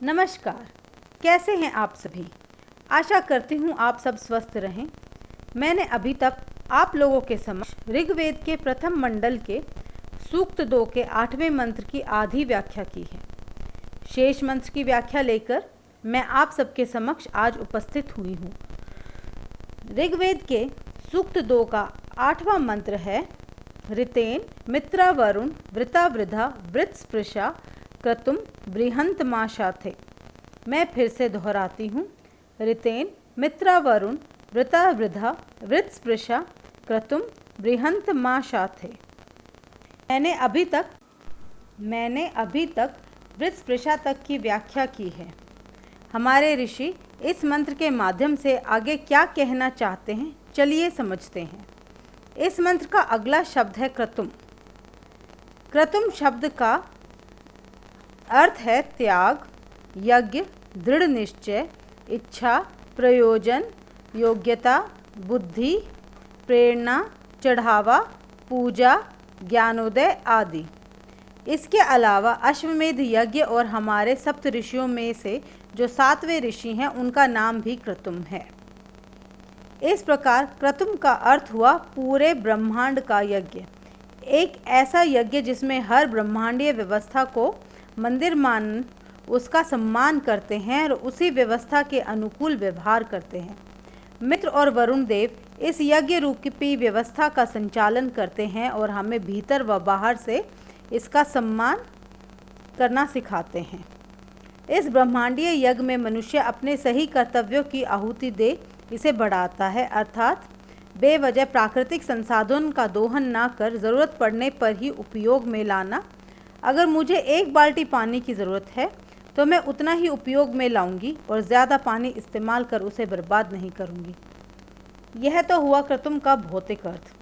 नमस्कार, कैसे हैं आप सभी। आशा करती हूँ आप सब स्वस्थ रहें। मैंने अभी तक आप लोगों के समक्ष ऋग्वेद के प्रथम मंडल के सूक्त 2 के 8वें मंत्र की आधी व्याख्या की है। शेष मंत्र की व्याख्या लेकर मैं आप सबके समक्ष आज उपस्थित हुई हूँ। ऋग्वेद के सूक्त 2 का 8वां मंत्र है ऋतेन मित्रा वरुण वृता वृधा वृत स्पृशा क्रतुम बृहंत माशाथे। मैं फिर से दोहराती हूँ, ऋतेन मित्रा वरुण वृता वृधा वृत स्पृशा क्रतुम बृहंत माशाथे। मैंने अभी तक वृत स्पृशा तक की व्याख्या की है। हमारे ऋषि इस मंत्र के माध्यम से आगे क्या कहना चाहते हैं, चलिए समझते हैं। इस मंत्र का अगला शब्द है क्रतुम। क्रतुम शब्द का अर्थ है त्याग, यज्ञ, दृढ़ निश्चय, इच्छा, प्रयोजन, योग्यता, बुद्धि, प्रेरणा, चढ़ावा, पूजा, ज्ञानोदय आदि। इसके अलावा अश्वमेध यज्ञ और हमारे सप्त ऋषियों में से जो 7वें ऋषि हैं उनका नाम भी क्रतुम है। इस प्रकार क्रतुम का अर्थ हुआ पूरे ब्रह्मांड का यज्ञ, एक ऐसा यज्ञ जिसमें हर ब्रह्मांडीय व्यवस्था को मंदिर मान उसका सम्मान करते हैं और उसी व्यवस्था के अनुकूल व्यवहार करते हैं। मित्र और वरुण देव इस यज्ञ रूपी व्यवस्था का संचालन करते हैं और हमें भीतर व बाहर से इसका सम्मान करना सिखाते हैं। इस ब्रह्मांडीय यज्ञ में मनुष्य अपने सही कर्तव्यों की आहुति दे इसे बढ़ाता है, अर्थात बेवजह प्राकृतिक संसाधन का दोहन ना कर ज़रूरत पड़ने पर ही उपयोग में लाना। अगर मुझे 1 बाल्टी पानी की ज़रूरत है तो मैं उतना ही उपयोग में लाऊंगी और ज़्यादा पानी इस्तेमाल कर उसे बर्बाद नहीं करूंगी। यह तो हुआ क्रतुम का भौतिक अर्थ।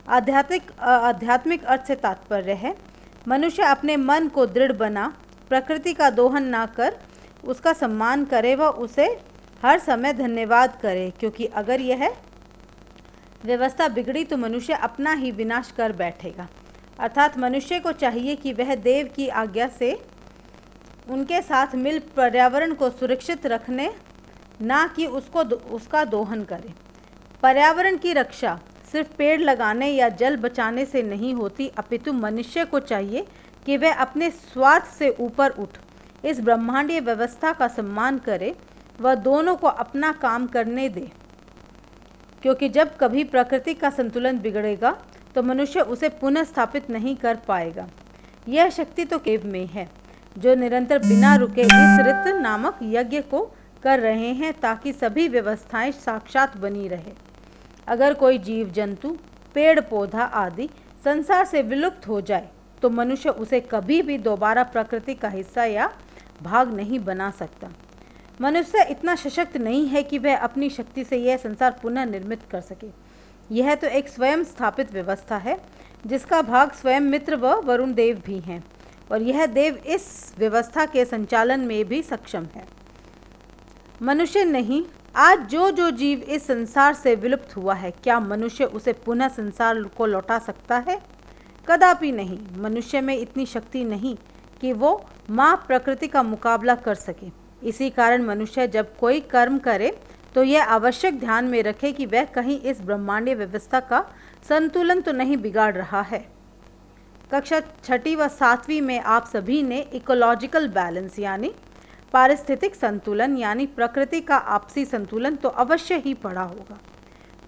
आध्यात्मिक अर्थ से तात्पर्य है मनुष्य अपने मन को दृढ़ बना प्रकृति का दोहन ना कर उसका सम्मान करे व उसे हर समय धन्यवाद करे, क्योंकि अगर यह व्यवस्था बिगड़ी तो मनुष्य अपना ही विनाश कर बैठेगा। अर्थात मनुष्य को चाहिए कि वह देव की आज्ञा से उनके साथ मिल पर्यावरण को सुरक्षित रखने, ना कि उसका दोहन करे। पर्यावरण की रक्षा सिर्फ पेड़ लगाने या जल बचाने से नहीं होती, अपितु मनुष्य को चाहिए कि वह अपने स्वार्थ से ऊपर उठ इस ब्रह्मांडीय व्यवस्था का सम्मान करे व दोनों को अपना काम करने दे, क्योंकि जब कभी प्रकृति का संतुलन बिगड़ेगा तो मनुष्य उसे पुनः स्थापित नहीं कर पाएगा। यह शक्ति तो केव में है जो निरंतर बिना रुके इस ऋत नामक यज्ञ को कर रहे हैं ताकि सभी व्यवस्थाएं साक्षात बनी रहे। अगर कोई जीव जंतु, पेड़ पौधा आदि संसार से विलुप्त हो जाए तो मनुष्य उसे कभी भी दोबारा प्रकृति का हिस्सा या भाग नहीं बना सकता। मनुष्य इतना सशक्त नहीं है कि वह अपनी शक्ति से यह संसार पुनः निर्मित कर सके। यह तो एक स्वयं स्थापित व्यवस्था है जिसका भाग स्वयं मित्र व वरुण देव भी हैं, और यह देव इस व्यवस्था के संचालन में भी सक्षम है। मनुष्य नहीं, आज जो जीव इस संसार से विलुप्त हुआ है, क्या मनुष्य उसे पुनः संसार को लौटा सकता है? कदापि नहीं। मनुष्य में इतनी शक्ति नहीं कि वो माँ प्रकृति का मुकाबला कर सके। इसी कारण मनुष्य जब कोई कर्म करे तो यह आवश्यक ध्यान में रखे कि वह कहीं इस ब्रह्मांडीय व्यवस्था का संतुलन तो नहीं बिगाड़ रहा है। कक्षा 6वीं व 7वीं में आप सभी ने इकोलॉजिकल बैलेंस यानी पारिस्थितिक संतुलन यानी प्रकृति का आपसी संतुलन तो अवश्य ही पढ़ा होगा।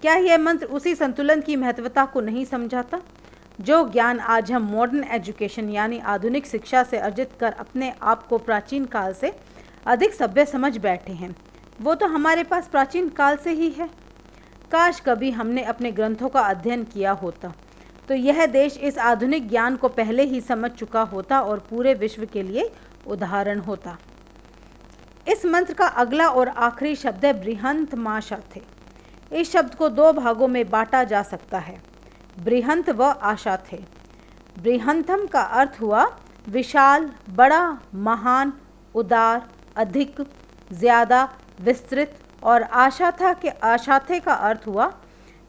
क्या यह मंत्र उसी संतुलन की महत्वता को नहीं समझाता? जो ज्ञान आज हम मॉडर्न एजुकेशन यानी आधुनिक शिक्षा से अर्जित कर अपने आप को प्राचीन काल से अधिक सभ्य समझ बैठे हैं, वो तो हमारे पास प्राचीन काल से ही है। काश कभी हमने अपने ग्रंथों का अध्ययन किया होता तो यह देश इस आधुनिक ज्ञान को पहले ही समझ चुका होता और पूरे विश्व के लिए उदाहरण होता। इस मंत्र का अगला और आखिरी शब्द है बृहंत माशाथे। इस शब्द को 2 भागों में बांटा जा सकता है, बृहंत व आशाथे। बृहंतम का अर्थ हुआ विशाल, बड़ा, महान, उदार, अधिक, ज्यादा, विस्तृत, और आशाथे का अर्थ हुआ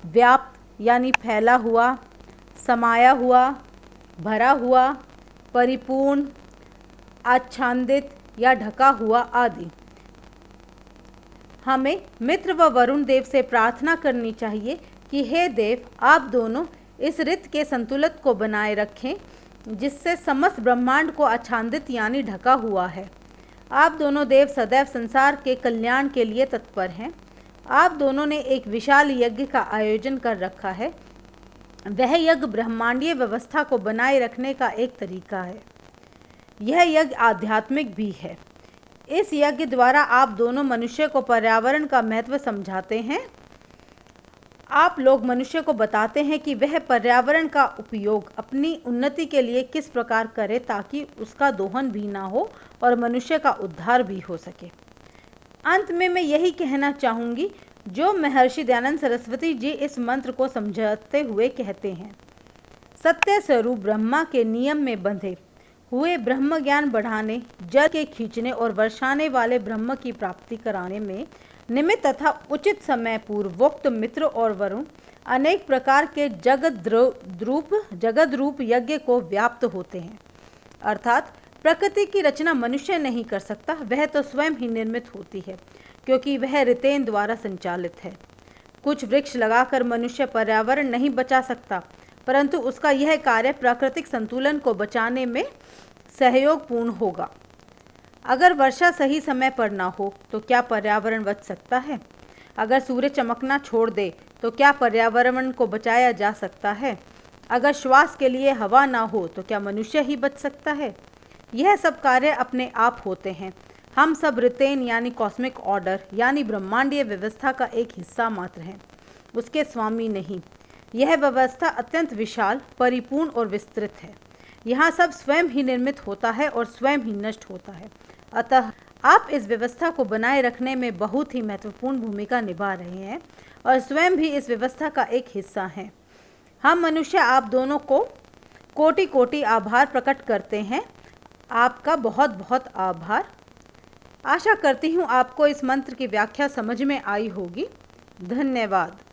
व्याप्त यानी फैला हुआ, समाया हुआ, भरा हुआ, परिपूर्ण, आच्छादित या ढका हुआ आदि। हमें मित्र व वरुण देव से प्रार्थना करनी चाहिए कि हे देव, आप दोनों इस ऋत के संतुलन को बनाए रखें जिससे समस्त ब्रह्मांड को आच्छादित यानी ढका हुआ है। आप दोनों देव सदैव संसार के कल्याण के लिए तत्पर हैं। आप दोनों ने एक विशाल यज्ञ का आयोजन कर रखा है। वह यज्ञ ब्रह्मांडीय व्यवस्था को बनाए रखने का एक तरीका है। यह यज्ञ आध्यात्मिक भी है। इस यज्ञ द्वारा आप दोनों मनुष्य को पर्यावरण का महत्व समझाते हैं। आप लोग मनुष्य को बताते हैं कि वह पर्यावरण का उपयोग अपनी उन्नति के लिए किस प्रकार करे ताकि उसका दोहन भी ना हो और मनुष्य का उद्धार भी हो सके। अंत में मैं यही कहना चाहूँगी जो महर्षि दयानंद सरस्वती जी इस मंत्र को समझाते हुए कहते हैं। सत्य स्वरूप ब्रह्मा के नियम में बंधे हुए ब्रह्म ज्ञान बढ़ाने, जल के खींचने और वर्षाने वाले ब्रह्म की प्राप्ति कराने में निमित्त तथा उचित समय पूर्वोक्त मित्र और वरुण अनेक प्रकार के जगद रूप यज्ञ को व्याप्त होते हैं। अर्थात प्रकृति की रचना मनुष्य नहीं कर सकता, वह तो स्वयं ही निर्मित होती है क्योंकि वह ऋतेन द्वारा संचालित है। कुछ वृक्ष लगाकर मनुष्य पर्यावरण नहीं बचा सकता, परंतु उसका यह कार्य प्राकृतिक संतुलन को बचाने में सहयोगपूर्ण होगा। अगर वर्षा सही समय पर ना हो तो क्या पर्यावरण बच सकता है? अगर सूर्य चमकना छोड़ दे तो क्या पर्यावरण को बचाया जा सकता है? अगर श्वास के लिए हवा ना हो तो क्या मनुष्य ही बच सकता है? यह सब कार्य अपने आप होते हैं। हम सब ऋतेन यानी कॉस्मिक ऑर्डर यानी ब्रह्मांडीय व्यवस्था का एक हिस्सा मात्र हैं, उसके स्वामी नहीं। यह व्यवस्था अत्यंत विशाल, परिपूर्ण और विस्तृत है। यहाँ सब स्वयं ही निर्मित होता है और स्वयं ही नष्ट होता है। अतः आप इस व्यवस्था को बनाए रखने में बहुत ही महत्वपूर्ण भूमिका निभा रहे हैं और स्वयं भी इस व्यवस्था का एक हिस्सा हैं। हम मनुष्य आप दोनों को कोटि कोटि आभार प्रकट करते हैं। आपका बहुत बहुत आभार। आशा करती हूँ आपको इस मंत्र की व्याख्या समझ में आई होगी। धन्यवाद।